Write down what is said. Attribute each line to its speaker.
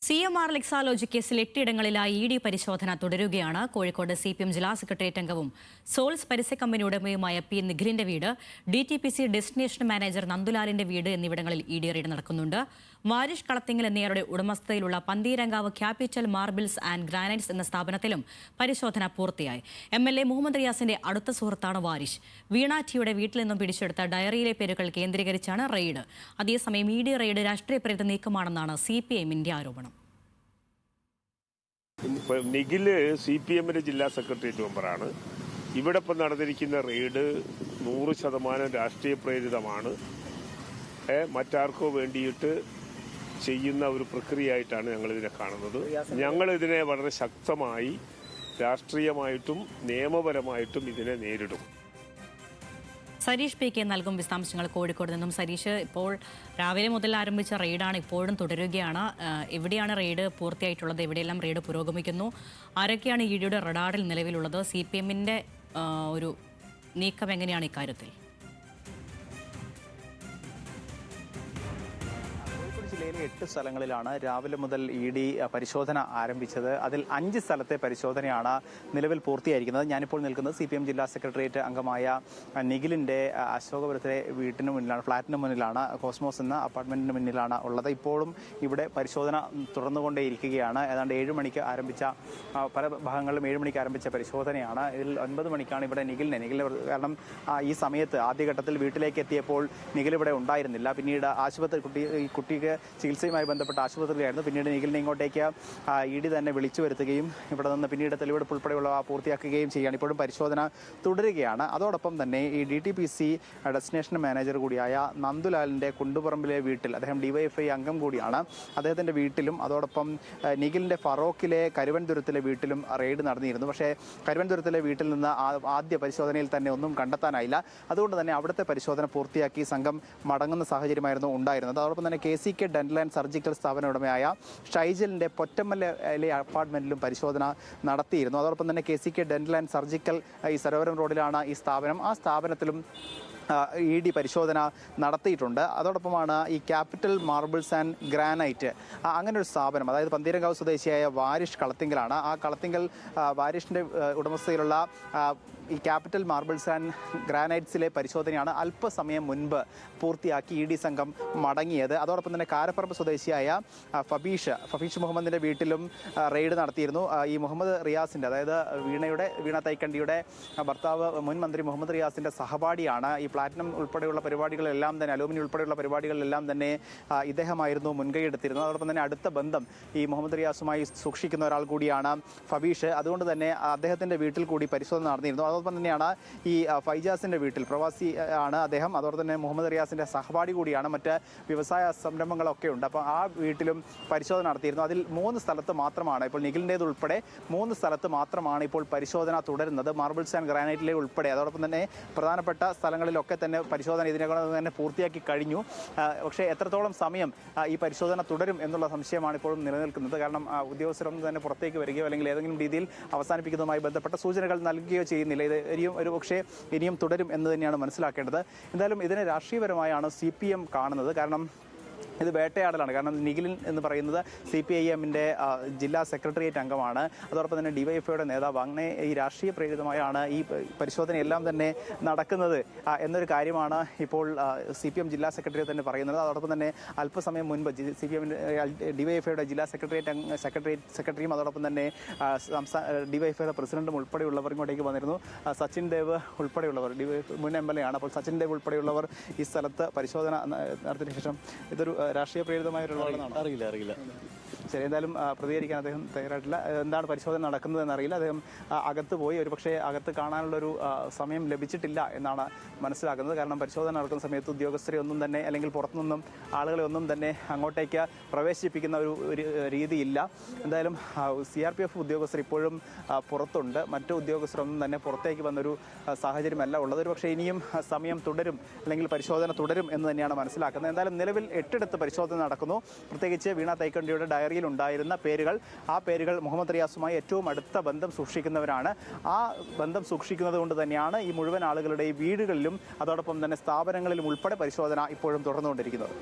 Speaker 1: CMR Lexalogy കേസിൽ 8 ഇടങ്ങളിലായി ED പരിശോധന തുടരുകയാണ്. കോഴിക്കോട് CPM ജില്ലാ സെക്രട്ടേറിയറ്റ് അംഗവും സോൾസ് പരസ്യ കമ്പനി ഉടമയുമായ പി നിഖിലിന്റെ വീട്, DTPC ഡെസ്റ്റിനേഷൻ മാനേജർ നന്ദുലാലിന്റെ വീട് എന്നിവിടങ്ങളിൽ ഇഡി റെയ്ഡ് നടക്കുന്നുണ്ട്. വാരിഷ് കളത്തിങ്ങൽ എന്നിവരുടെ ഉടമസ്ഥതയിലുള്ള Pantheerankavu capital marbles and granites എന്ന സ്ഥാപനത്തിലും പരിശോധന പൂർത്തിയായി. MLA മുഹമ്മദ് റിയാസിന്റെ അടുത്ത സുഹൃത്താണ് വാരിഷ്. വീണാറ്റിയുടെ വീട്ടിൽ നിന്നും പിടിച്ചെടുത്ത ഡയറിയിലെ പേരുകൾ കേന്ദ്രീകരിച്ചാണ് റെയ്ഡ്. അതേസമയം ഇഡി റെയ്ഡ് രാഷ്ട്രീയ പ്രേരിത നീക്കമാണെന്നാണ് CPIMന്റെ ആരോപണം.
Speaker 2: നിഖില് CPM ജില്ലാ സെക്രട്ടേറിയറ്റ് മെമ്പറാണ്. ഇവിടെ ഇപ്പം നടന്നിരിക്കുന്ന റെയ്ഡ് 100% രാഷ്ട്രീയ പ്രേരിതമാണ്. മറ്റാർക്കോ വേണ്ടിയിട്ട് ചെയ്യുന്ന ഒരു പ്രക്രിയയായിട്ടാണ് ഞങ്ങളിതിനെ കാണുന്നത്. ഞങ്ങളിതിനെ വളരെ ശക്തമായി രാഷ്ട്രീയമായിട്ടും നിയമപരമായിട്ടും ഇതിനെ നേരിടും.
Speaker 1: സരീഷ് PK നൽകും വിശദാംശങ്ങൾ കോഴിക്കോട് നിന്നും. സരീഷ്, ഇപ്പോൾ രാവിലെ മുതൽ ആരംഭിച്ച റെയ്ഡാണ് ഇപ്പോഴും തുടരുകയാണ്. എവിടെയാണ് റെയ്ഡ് പൂർത്തിയായിട്ടുള്ളത്? എവിടെയെല്ലാം റെയ്ഡ് പുരോഗമിക്കുന്നു? ആരൊക്കെയാണ് ഇഡിയുടെ റഡാറിൽ നിലവിലുള്ളത്? CPMന്റെ ഒരു നീക്കം എങ്ങനെയാണ് ഇക്കാര്യത്തിൽ?
Speaker 3: ജില്ലയിലെ 8 സ്ഥലങ്ങളിലാണ് രാവിലെ മുതൽ ഇഡി പരിശോധന ആരംഭിച്ചത്. അതിൽ 5 സ്ഥലത്തെ പരിശോധനയാണ് നിലവിൽ പൂർത്തിയായിരിക്കുന്നത്. ഞാനിപ്പോൾ നിൽക്കുന്നത് CPM ജില്ലാ സെക്രട്ടേറിയറ്റ് അംഗമായ നിഖിലിന്റെ അശോകപുരത്തിലെ വീട്ടിന് മുന്നിലാണ്, ഫ്ളാറ്റിന് മുന്നിലാണ്, കോസ്മോസ് എന്ന അപ്പാർട്ട്മെന്റിന് മുന്നിലാണ് ഉള്ളത്. ഇപ്പോഴും ഇവിടെ പരിശോധന തുടർന്നുകൊണ്ടേയിരിക്കുകയാണ്. ഏതാണ്ട് 7 മണിക്ക് ആരംഭിച്ച, പല ഭാഗങ്ങളിലും 7 മണിക്ക് ആരംഭിച്ച പരിശോധനയാണ്. ഇതിൽ 9 മണിക്കാണ് ഇവിടെ നിഖിലിനെ കാരണം ഈ സമയത്ത് ആദ്യഘട്ടത്തിൽ വീട്ടിലേക്ക് എത്തിയപ്പോൾ നിഖിൽ ഇവിടെ ഉണ്ടായിരുന്നില്ല. പിന്നീട് കുട്ടിക്ക് ചികിത്സയുമായി ബന്ധപ്പെട്ട ആശുപത്രിയിലായിരുന്നു. പിന്നീട് നിഖിലിനെ ഇങ്ങോട്ടേക്ക് ഇഡി തന്നെ വിളിച്ചു വരുത്തുകയും ഇവിടെ നിന്ന് പിന്നീട് തെളിവെടുപ്പ് ഉൾപ്പെടെയുള്ളവ പൂർത്തിയാക്കുകയും ചെയ്യുകയാണ്. ഇപ്പോഴും പരിശോധന തുടരുകയാണ്. അതോടൊപ്പം തന്നെ ഈ DTPC ഡെസ്റ്റിനേഷൻ മാനേജർ കൂടിയായ നന്ദുലാലിൻ്റെ കുണ്ടുപറമ്പിലെ വീട്ടിൽ, അദ്ദേഹം DYFI അംഗം കൂടിയാണ്, അദ്ദേഹത്തിൻ്റെ വീട്ടിലും അതോടൊപ്പം നിഖിലിൻ്റെ ഫറോക്കിലെ കരുവൻതുരത്തിലെ വീട്ടിലും റെയ്ഡ് നടന്നിരുന്നു. പക്ഷേ കരുവൻതുരത്തിലെ വീട്ടിൽ നിന്ന് ആദ്യ പരിശോധനയിൽ തന്നെ ഒന്നും കണ്ടെത്താനായില്ല. അതുകൊണ്ട് തന്നെ അവിടുത്തെ പരിശോധന പൂർത്തിയാക്കി സംഘം മടങ്ങുന്ന സാഹചര്യമായിരുന്നു ഉണ്ടായിരുന്നത്. അതോടൊപ്പം തന്നെ KCK ഡെന്റൽ ആൻഡ് സർജിക്കൽ സ്ഥാപന ഉടമയായ ഷൈജലിന്റെ പൊറ്റമ്മലിലെ അപ്പാർട്ട്മെന്റിലും പരിശോധന നടത്തിയിരുന്നു. അതോടൊപ്പം തന്നെ KCK ഡെന്റൽ ആൻഡ് സർജിക്കൽ ഈ സരോവരം റോഡിലാണ് ഈ സ്ഥാപനം. ആ സ്ഥാപനത്തിലും ഇഡി പരിശോധന നടത്തിയിട്ടുണ്ട്. അതോടൊപ്പമാണ് ഈ ക്യാപിറ്റൽ മാർബിൾസ് ആൻഡ് ഗ്രാനൈറ്റ്, അങ്ങനെ ഒരു സ്ഥാപനം, അതായത് പന്തീരങ്കാവ് സ്വദേശിയായ വാരിഷ് കളത്തിങ്കലാണ്. ആ കളത്തിങ്കൽ വാരിഷിൻ്റെ ഉടമസ്ഥയിലുള്ള ഈ ക്യാപിറ്റൽ മാർബിൾസ് ആൻഡ് ഗ്രാനൈറ്റ്സിലെ പരിശോധനയാണ് അല്പസമയം മുൻപ് പൂർത്തിയാക്കി ഇഡി സംഘം മടങ്ങിയത്. അതോടൊപ്പം തന്നെ കാരപ്പറമ്പ് സ്വദേശിയായ ഫബീഷ് മുഹമ്മദിൻ്റെ വീട്ടിലും റെയ്ഡ് നടത്തിയിരുന്നു. ഈ മുഹമ്മദ് റിയാസിൻ്റെ, അതായത് വീണ തൈക്കണ്ടിയുടെ ഭർത്താവ് മുൻ മന്ത്രി മുഹമ്മദ് റിയാസിൻ്റെ സഹപാഠിയാണ്. ഈ പ്ലാറ്റിനം ഉൾപ്പെടെയുള്ള പരിപാടികളെല്ലാം തന്നെ, അലൂമിനിയം ഉൾപ്പെടെയുള്ള പരിപാടികളിലെല്ലാം തന്നെ ഇദ്ദേഹമായിരുന്നു മുൻകൈയെടുത്തിരുന്നത്. അതോടൊപ്പം തന്നെ അടുത്ത ബന്ധം ഈ മുഹമ്മദ് റിയാസുമായി സൂക്ഷിക്കുന്ന ഒരാൾ കൂടിയാണ് ഫബീഷ്. അതുകൊണ്ട് തന്നെ അദ്ദേഹത്തിൻ്റെ വീട്ടിൽ കൂടി പരിശോധന നടന്നിരുന്നു. അതോടൊപ്പം തന്നെയാണ് ഈ ഫൈജാസിൻ്റെ വീട്ടിൽ, പ്രവാസി ആണ് അദ്ദേഹം, അതോടൊപ്പം തന്നെ മുഹമ്മദ് റിയാസിൻ്റെ സഹപാഠി കൂടിയാണ്. മറ്റ് വ്യവസായ സംരംഭങ്ങളൊക്കെ ഉണ്ട്. അപ്പോൾ ആ വീട്ടിലും പരിശോധന നടത്തിയിരുന്നു. അതിൽ 3 സ്ഥലത്ത് മാത്രമാണ് ഇപ്പോൾ, നിഖിലിൻ്റേത് ഉൾപ്പെടെ 3 സ്ഥലത്ത് മാത്രമാണ് ഇപ്പോൾ പരിശോധന തുടരുന്നത്, മാർബിൾസ് ആൻഡ് ഗ്രാനൈറ്റിലെ ഉൾപ്പെടെ. അതോടൊപ്പം തന്നെ പ്രധാനപ്പെട്ട സ്ഥലങ്ങളിലൊക്കെ തന്നെ പരിശോധന ഇതിനകം തന്നെ പൂർത്തിയാക്കി കഴിഞ്ഞു. പക്ഷേ എത്രത്തോളം സമയം ഈ പരിശോധന തുടരും എന്നുള്ള സംശയമാണ് ഇപ്പോഴും നിലനിൽക്കുന്നത്. കാരണം ഉദ്യോഗസ്ഥരൊന്നും തന്നെ പുറത്തേക്ക് വരികയോ അല്ലെങ്കിൽ ഏതെങ്കിലും രീതിയിൽ അവസാനിപ്പിക്കുന്നതുമായി ബന്ധപ്പെട്ട സൂചനകൾ നൽകുകയോ ചെയ്യുന്നില്ല. ഇത് ഇനിയും തുടരും എന്ന് തന്നെയാണ് മനസ്സിലാക്കേണ്ടത്. എന്തായാലും ഇതിനെ രാഷ്ട്രീയപരമായാണ് CPM കാണുന്നത്. കാരണം ഇത് വേട്ടയാടലാണ്. കാരണം നിഖിൽ എന്ന് പറയുന്നത് CPIMന്റെ ജില്ലാ സെക്രട്ടേറിയറ്റ് അംഗമാണ്. അതോടൊപ്പം തന്നെ DYFIയുടെ നേതാവ്. അങ്ങനെ ഈ രാഷ്ട്രീയ പ്രേരിതമായാണ് ഈ പരിശോധനയെല്ലാം തന്നെ നടക്കുന്നത് എന്നൊരു കാര്യമാണ് ഇപ്പോൾ CPM ജില്ലാ സെക്രട്ടറി തന്നെ പറയുന്നത്. അതോടൊപ്പം തന്നെ അല്പസമയം മുൻപ് DYFIയുടെ ജില്ലാ സെക്രട്ടറിയും അതോടൊപ്പം തന്നെ DYFIയുടെ പ്രസിഡന്റും ഉൾപ്പെടെയുള്ളവർ ഇങ്ങോട്ടേക്ക് വന്നിരുന്നു. സച്ചിൻ ദേവ് ഉൾപ്പെടെയുള്ളവർ, മുൻ MLA ആണ്. അപ്പോൾ സച്ചിൻ ദേവ് ഉൾപ്പെടെയുള്ളവർ ഈ സ്ഥലത്ത് പരിശോധന നടത്തിയതിനു ശേഷം ഇതൊരു രാഷ്ട്രീയ പ്രേരിതമായിട്ടുള്ളതാണ്. അറിയില്ല. ശരി, എന്തായാലും പ്രതികരിക്കാൻ അദ്ദേഹം തയ്യാറായിട്ടില്ല. എന്താണ് പരിശോധന നടക്കുന്നതെന്ന് അറിയില്ല. അദ്ദേഹം അകത്ത് പോയി, ഒരുപക്ഷെ അകത്ത് കാണാനുള്ളൊരു സമയം ലഭിച്ചിട്ടില്ല എന്നാണ് മനസ്സിലാക്കുന്നത്. കാരണം പരിശോധന നടക്കുന്ന സമയത്ത് ഉദ്യോഗസ്ഥരെ ഒന്നും തന്നെ, അല്ലെങ്കിൽ പുറത്തുനിന്നും ആളുകളെ ഒന്നും തന്നെ അങ്ങോട്ടേക്ക് പ്രവേശിപ്പിക്കുന്ന ഒരു രീതിയില്ല. എന്തായാലും CRPF ഉദ്യോഗസ്ഥർ ഇപ്പോഴും പുറത്തുണ്ട്. മറ്റു ഉദ്യോഗസ്ഥരൊന്നും തന്നെ പുറത്തേക്ക് വന്നൊരു സാഹചര്യമല്ല ഉള്ളത്. ഒരു പക്ഷേ ഇനിയും സമയം തുടരും, അല്ലെങ്കിൽ പരിശോധന തുടരും എന്ന് തന്നെയാണ് മനസ്സിലാക്കുന്നത്. എന്തായാലും നിലവിൽ 8 പരിശോധന നടക്കുന്നു. പ്രത്യേകിച്ച് വീണ തൈക്കണ്ടിയുടെ ഡയറിയിൽ ഉണ്ടായിരുന്ന പേരുകൾ, ആ പേരുകൾ മുഹമ്മദ് റിയാസുമായി ഏറ്റവും അടുത്ത ബന്ധം സൂക്ഷിക്കുന്നവരാണ്. ആ ബന്ധം സൂക്ഷിക്കുന്നത് കൊണ്ട് തന്നെയാണ് ഈ മുഴുവൻ ആളുകളുടെ വീടുകളിലും അതോടൊപ്പം തന്നെ സ്ഥാപനങ്ങളിലും ഉൾപ്പെടെ പരിശോധന ഇപ്പോഴും തുടർന്നുകൊണ്ടിരിക്കുന്നത്.